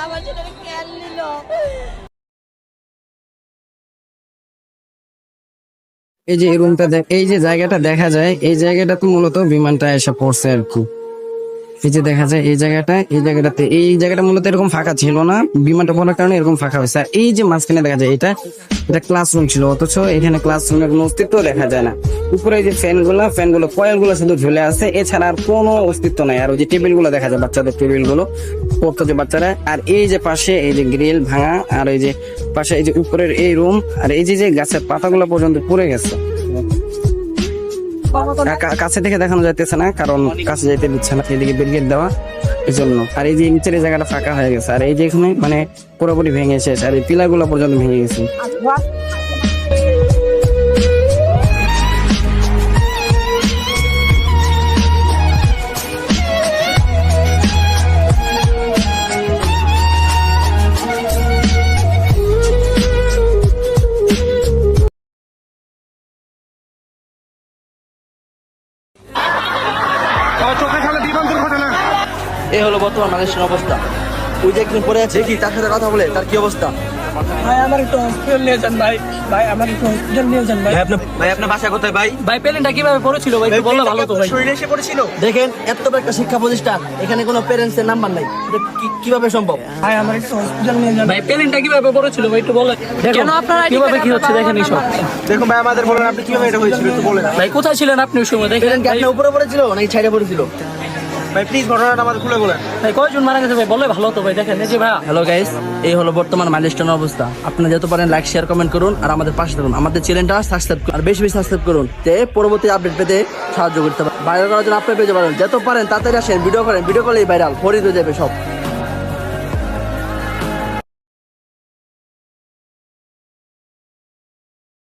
আমার ছেলেটা কেন নিল? এই যে এই রুমটা এই যে জায়গাটা দেখা যায়, এই জায়গাটা তো মূলত বিমানটা এসে পড়ছে আর কি। এই যে দেখা যায় এই জায়গাটা মূলত এরকম ফাঁকা ছিল না, বিমানটা পড়ার কারণে এরকম ফাঁকা হয়েছে। আর এই যে মাঝখানে দেখা যায় এটা ক্লাসরুম ছিল, অথচ এখানে ক্লাসরুমের কোনো অস্তিত্ব দেখা যায় না। উপরে এই যে ফ্যানগুলো কয়েলগুলো শুধু ঝুলে আছে, এছাড়া আর কোনো অস্তিত্ব নাই। আর ওই যে টেবিলগুলো দেখা যায়, বাচ্চাদের টেবিলগুলো পড়তো যে বাচ্চারা। আর এই যে পাশে এই যে গ্রিল ভাঙা, আর এই যে পাশে এই যে উপরের এই রুম, আর এই যে গাছের পাতাগুলো পর্যন্ত পড়ে গেছে। কাছে থেকে দেখানো যাইতেছে না, কারণ কাছে যাইতে দিচ্ছে না, এদিকে ব্যারিকেড দেওয়া, এই জন্য। আর এই যে নিচের এই জায়গাটা ফাঁকা হয়ে গেছে, আর এই যে এখানে মানে পুরোপুরি ভেঙে শেষ, আর এই পিলার গুলো পর্যন্ত ভেঙে গেছে। এই হলো বর্তমান বাংলাদেশের অবস্থা। ওই যে একদিন পরে আছে কি, তার সাথে কথা বলে তার কি অবস্থা? ভাই আমার একটু হসপিটাল নিয়ে যান ভাই, ভাই আমার একটু হসপিটাল নিয়ে যান ভাই। ভাই আপনার বাসা কোথায় ভাই? ভাই প্লেনটা কিভাবে পড়েছিল ভাই একটু বললে ভালো তো ভাই। শরীরে এসে পড়েছিল। দেখেন এত বড় একটা শিক্ষা প্রতিষ্ঠান, এখানে কোনো প্যারেন্টস এর নাম্বার নাই, এটা কিভাবে সম্ভব? ভাই আমার একটু হসপিটাল নিয়ে যান। ভাই প্লেনটা কিভাবে পড়েছিল ভাই একটু বলেন। কেন আপনারা কিভাবে কি হচ্ছে দেখেন এইসব। দেখুন ভাই আমাদের বলেন আপনি কিভাবে এটা হয়েছিল একটু বলেন। ভাই কোথায় ছিলেন আপনি ওই সময় দেখেন? প্লেন কি আপনার উপরে পড়েছিল নাকি ছাইড়ে পড়েছিল? ভাই প্লিজ ঘটনাটা আমাদের খুলে বলেন। ভাই কয়জন মারা গেছে ভাই বললে ভালো তো ভাই দেখেন। এই যে ভাই হ্যালো গাইস, এই হলো বর্তমান মাইলস্টোনের অবস্থা। আপনারা যত পারেন লাইক শেয়ার কমেন্ট করুন আর আমাদের পাশে থাকুন। আমাদের চ্যানেলটা সাবস্ক্রাইব করুন আর বেশি বেশি সাবস্ক্রাইব করুন, তে পরবর্তী আপডেট পেতে সাহায্য করতে পারেন। ভাইরাল করার জন্য আপনি পেতে পারেন, যত পারেন তাড়াতাড়ি আসেন, ভিডিও করেন, ভিডিও করলেই ভাইরাল হয়ে যাবে সব।